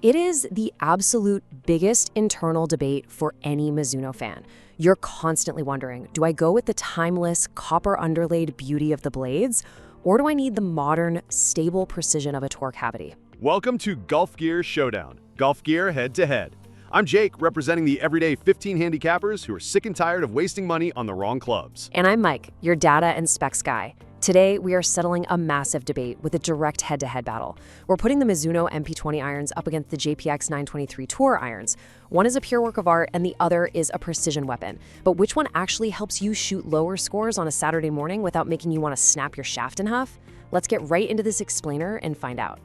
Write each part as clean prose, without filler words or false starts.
It is the absolute biggest internal debate for any Mizuno fan. You're constantly wondering, do I go with the timeless, copper underlaid beauty of the blades, or do I need the modern, stable precision of a tour cavity? Welcome to Golf Gear Showdown, golf gear head-to-head. I'm Jake, representing the everyday 15 handicappers who are sick and tired of wasting money on the wrong clubs. And I'm Mike, your data and specs guy. Today, we are settling a massive debate with a direct head-to-head battle. We're putting the Mizuno MP20 Irons up against the JPX 923 Tour Irons. One is a pure work of art and the other is a precision weapon. But which one actually helps you shoot lower scores on a Saturday morning without making you want to snap your shaft in half? Let's get right into this explainer and find out.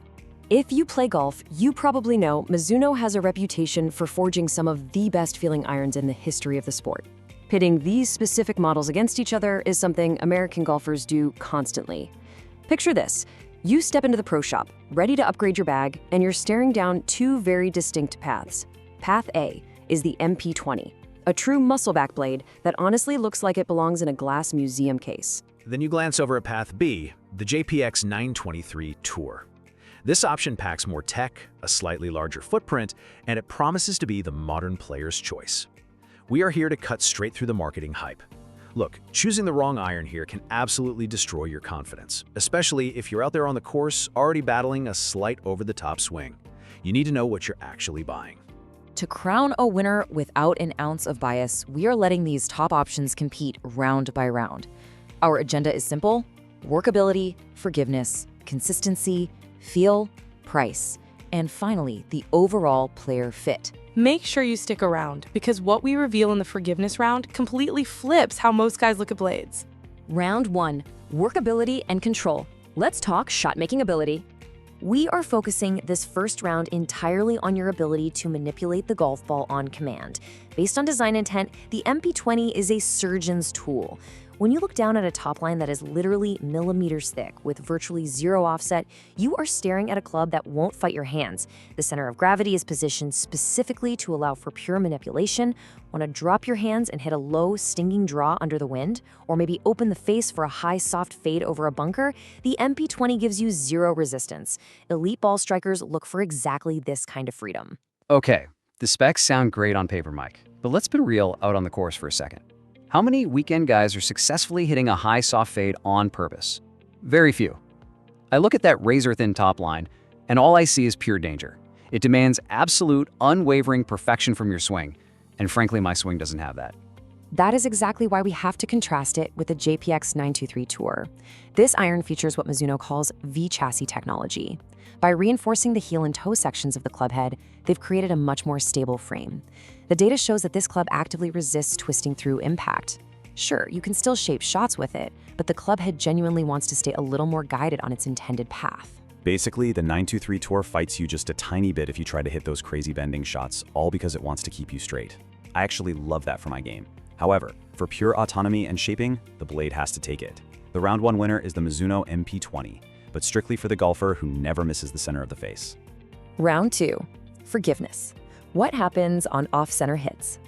If you play golf, you probably know Mizuno has a reputation for forging some of the best-feeling irons in the history of the sport. Pitting these specific models against each other is something American golfers do constantly. Picture this. You step into the pro shop, ready to upgrade your bag, and you're staring down two very distinct paths. Path A is the MP20, a true muscleback blade that honestly looks like it belongs in a glass museum case. Then you glance over at Path B, the JPX 923 Tour. This option packs more tech, a slightly larger footprint, and it promises to be the modern player's choice. We are here to cut straight through the marketing hype. Look, choosing the wrong iron here can absolutely destroy your confidence, especially if you're out there on the course already battling a slight over-the-top swing. You need to know what you're actually buying. To crown a winner without an ounce of bias, we are letting these top options compete round by round. Our agenda is simple: workability, forgiveness, consistency, feel, price, and finally, the overall player fit. Make sure you stick around, because what we reveal in the forgiveness round completely flips how most guys look at blades. Round 1, workability and control. Let's talk shot-making ability. We are focusing this first round entirely on your ability to manipulate the golf ball on command. Based on design intent, the MP20 is a surgeon's tool. When you look down at a top line that is literally millimeters thick with virtually zero offset, you are staring at a club that won't fight your hands. The center of gravity is positioned specifically to allow for pure manipulation. Want to drop your hands and hit a low, stinging draw under the wind? Or maybe open the face for a high, soft fade over a bunker? The MP20 gives you zero resistance. Elite ball strikers look for exactly this kind of freedom. Okay, the specs sound great on paper, Mike, but let's be real out on the course for a second. How many weekend guys are successfully hitting a high soft fade on purpose? Very few. I look at that razor-thin top line, and all I see is pure danger. It demands absolute, unwavering perfection from your swing, and frankly, my swing doesn't have that. That is exactly why we have to contrast it with the JPX 923 Tour. This iron features what Mizuno calls V-chassis technology. By reinforcing the heel and toe sections of the club head, they've created a much more stable frame. The data shows that this club actively resists twisting through impact. Sure, you can still shape shots with it, but the club head genuinely wants to stay a little more guided on its intended path. Basically, the 923 Tour fights you just a tiny bit if you try to hit those crazy bending shots, all because it wants to keep you straight. I actually love that for my game. However, for pure autonomy and shaping, the blade has to take it. The round 1 winner is the Mizuno MP20, but strictly for the golfer who never misses the center of the face. Round 2, forgiveness. What happens on off-center hits?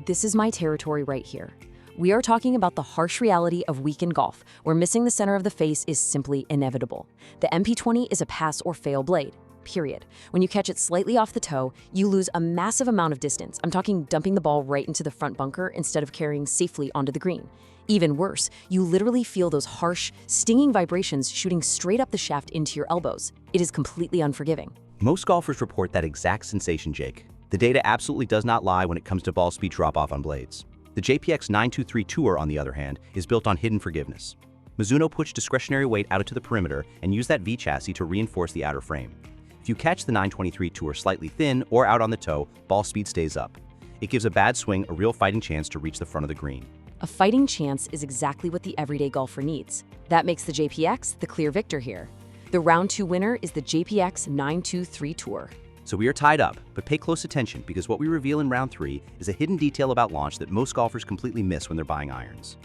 This is my territory right here. We are talking about the harsh reality of weekend golf, where missing the center of the face is simply inevitable. The MP20 is a pass-or-fail blade, period. When you catch it slightly off the toe, you lose a massive amount of distance. I'm talking dumping the ball right into the front bunker instead of carrying safely onto the green. Even worse, you literally feel those harsh, stinging vibrations shooting straight up the shaft into your elbows. It is completely unforgiving. Most golfers report that exact sensation, Jake. The data absolutely does not lie when it comes to ball speed drop-off on blades. The JPX 923 Tour, on the other hand, is built on hidden forgiveness. Mizuno pushed discretionary weight out to the perimeter and used that V-chassis to reinforce the outer frame. If you catch the 923 Tour slightly thin or out on the toe, ball speed stays up. It gives a bad swing a real fighting chance to reach the front of the green. A fighting chance is exactly what the everyday golfer needs. That makes the JPX the clear victor here. The round 2 winner is the JPX 923 Tour. So we are tied up, but pay close attention because what we reveal in round 3 is a hidden detail about launch that most golfers completely miss when they're buying irons.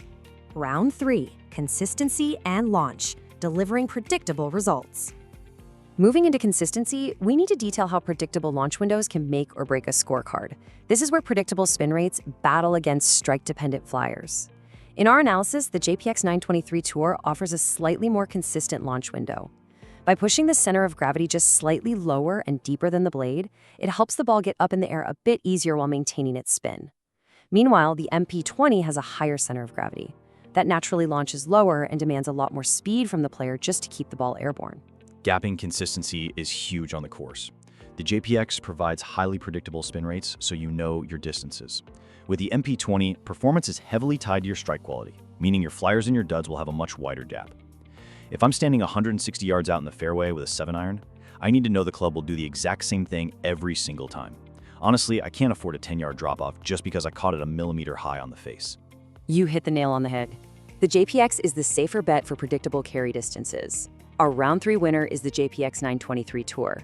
Round 3, consistency and launch, delivering predictable results. Moving into consistency, we need to detail how predictable launch windows can make or break a scorecard. This is where predictable spin rates battle against strike-dependent flyers. In our analysis, the JPX 923 Tour offers a slightly more consistent launch window. By pushing the center of gravity just slightly lower and deeper than the blade, it helps the ball get up in the air a bit easier while maintaining its spin. Meanwhile, the MP20 has a higher center of gravity. That naturally launches lower and demands a lot more speed from the player just to keep the ball airborne. Gapping consistency is huge on the course. The JPX provides highly predictable spin rates, so you know your distances. With the MP20, performance is heavily tied to your strike quality, meaning your flyers and your duds will have a much wider gap. If I'm standing 160 yards out in the fairway with a 7-iron, I need to know the club will do the exact same thing every single time. Honestly, I can't afford a 10-yard drop-off just because I caught it a millimeter high on the face. You hit the nail on the head. The JPX is the safer bet for predictable carry distances. Our round 3 winner is the JPX 923 Tour.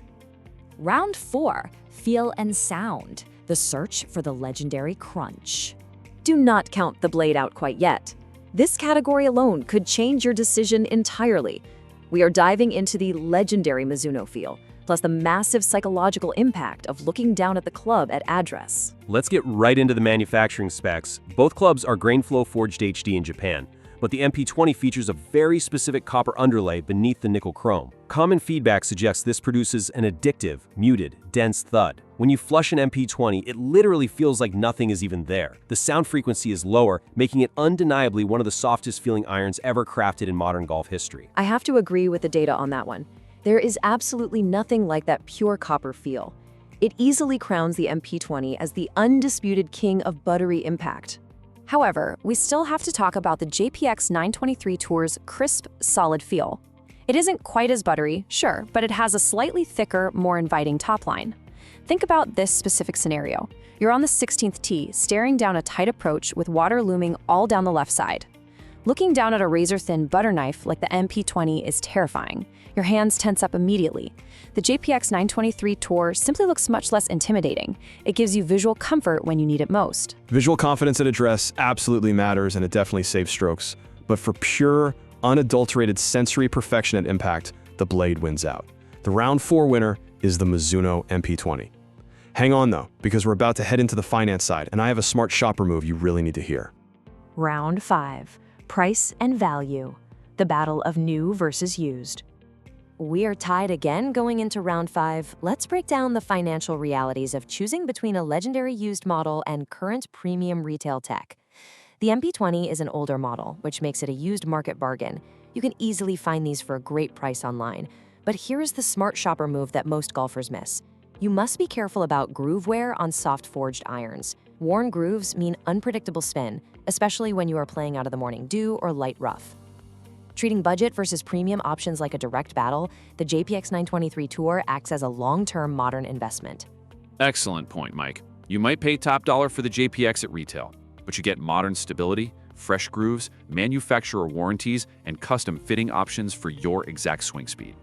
Round 4, feel and sound, the search for the legendary crunch. Do not count the blade out quite yet. This category alone could change your decision entirely. We are diving into the legendary Mizuno feel, plus the massive psychological impact of looking down at the club at address. Let's get right into the manufacturing specs. Both clubs are grain flow forged HD in Japan, but the MP20 features a very specific copper underlay beneath the nickel chrome. Common feedback suggests this produces an addictive, muted, dense thud. When you flush an MP20, it literally feels like nothing is even there. The sound frequency is lower, making it undeniably one of the softest feeling irons ever crafted in modern golf history. I have to agree with the data on that one. There is absolutely nothing like that pure copper feel. It easily crowns the MP20 as the undisputed king of buttery impact. However, we still have to talk about the JPX 923 Tour's crisp, solid feel. It isn't quite as buttery, sure, but it has a slightly thicker, more inviting top line. Think about this specific scenario. You're on the 16th tee, staring down a tight approach with water looming all down the left side. Looking down at a razor-thin butter knife like the MP20 is terrifying. Your hands tense up immediately. The JPX 923 Tour simply looks much less intimidating. It gives you visual comfort when you need it most. Visual confidence at address absolutely matters, and it definitely saves strokes. But for pure, unadulterated sensory perfection at impact, the blade wins out. The round 4 winner is the Mizuno MP20. Hang on though, because we're about to head into the finance side, and I have a smart shopper move you really need to hear. Round 5. Price and value. The battle of new versus used. We are tied again going into round 5. Let's break down the financial realities of choosing between a legendary used model and current premium retail tech. The MP20 is an older model, which makes it a used market bargain. You can easily find these for a great price online. But here is the smart shopper move that most golfers miss. You must be careful about groove wear on soft forged irons. Worn grooves mean unpredictable spin, especially when you are playing out of the morning dew or light rough. Treating budget versus premium options like a direct battle, the JPX 923 Tour acts as a long-term modern investment. Excellent point, Mike. You might pay top dollar for the JPX at retail, but you get modern stability, fresh grooves, manufacturer warranties, and custom fitting options for your exact swing speed.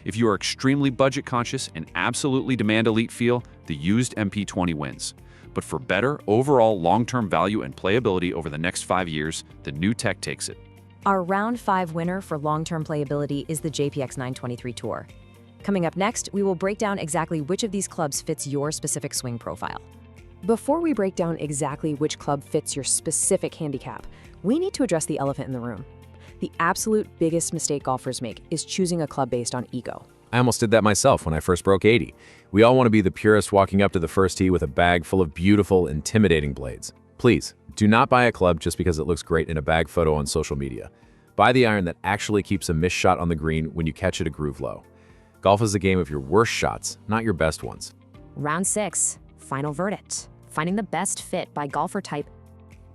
If you are extremely budget conscious and absolutely demand elite feel, the used MP20 wins. But for better overall long-term value and playability over the next 5 years, the new tech takes it. Our round 5 winner for long-term playability is the JPX 923 Tour. Coming up next, we will break down exactly which of these clubs fits your specific swing profile. Before we break down exactly which club fits your specific handicap, we need to address the elephant in the room. The absolute biggest mistake golfers make is choosing a club based on ego. I almost did that myself when I first broke 80. We all want to be the purist walking up to the first tee with a bag full of beautiful, intimidating blades. Please, do not buy a club just because it looks great in a bag photo on social media. Buy the iron that actually keeps a missed shot on the green when you catch it a groove low. Golf is a game of your worst shots, not your best ones. Round 6, final verdict. Finding the best fit by golfer type.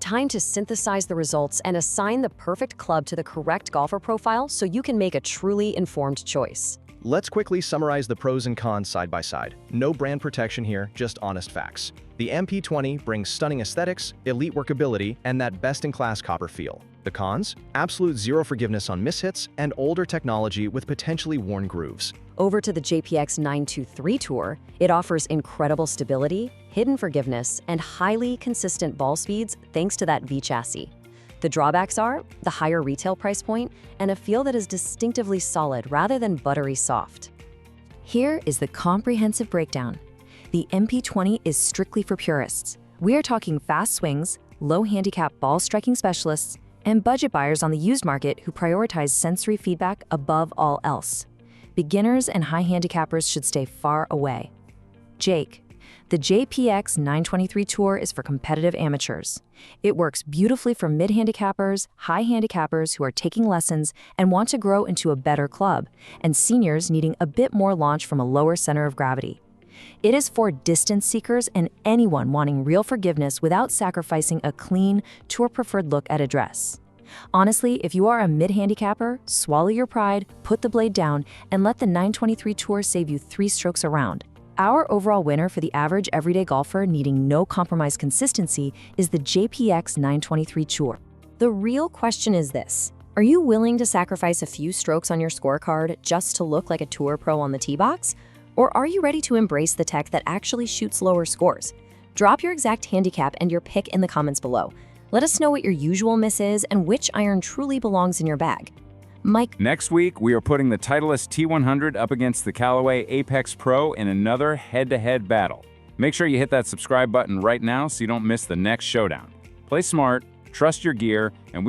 Time to synthesize the results and assign the perfect club to the correct golfer profile so you can make a truly informed choice. Let's quickly summarize the pros and cons side by side. No brand protection here, just honest facts. The MP20 brings stunning aesthetics, elite workability, and that best-in-class copper feel. The cons? Absolute zero forgiveness on mishits and older technology with potentially worn grooves. Over to the JPX 923 Tour, it offers incredible stability, hidden forgiveness, and highly consistent ball speeds thanks to that V chassis. The drawbacks are the higher retail price point and a feel that is distinctively solid rather than buttery soft. Here is the comprehensive breakdown. The MP20 is strictly for purists. We are talking fast swings, low handicap ball striking specialists, and budget buyers on the used market who prioritize sensory feedback above all else. beginners and high handicappers should stay far away. Jake, the JPX 923 Tour is for competitive amateurs. It works beautifully for mid-handicappers, high handicappers who are taking lessons and want to grow into a better club, and seniors needing a bit more launch from a lower center of gravity. It is for distance seekers and anyone wanting real forgiveness without sacrificing a clean, tour-preferred look at a dress. Honestly, if you are a mid-handicapper, swallow your pride, put the blade down, and let the 923 Tour save you 3 strokes around. Our overall winner for the average everyday golfer needing no compromise consistency is the JPX 923 Tour. The real question is this: are you willing to sacrifice a few strokes on your scorecard just to look like a tour pro on the tee box? Or are you ready to embrace the tech that actually shoots lower scores? Drop your exact handicap and your pick in the comments below. Let us know what your usual miss is and which iron truly belongs in your bag. Mike. Next week, we are putting the Titleist T100 up against the Callaway Apex Pro in another head-to-head battle. Make sure you hit that subscribe button right now so you don't miss the next showdown. Play smart, trust your gear, and we will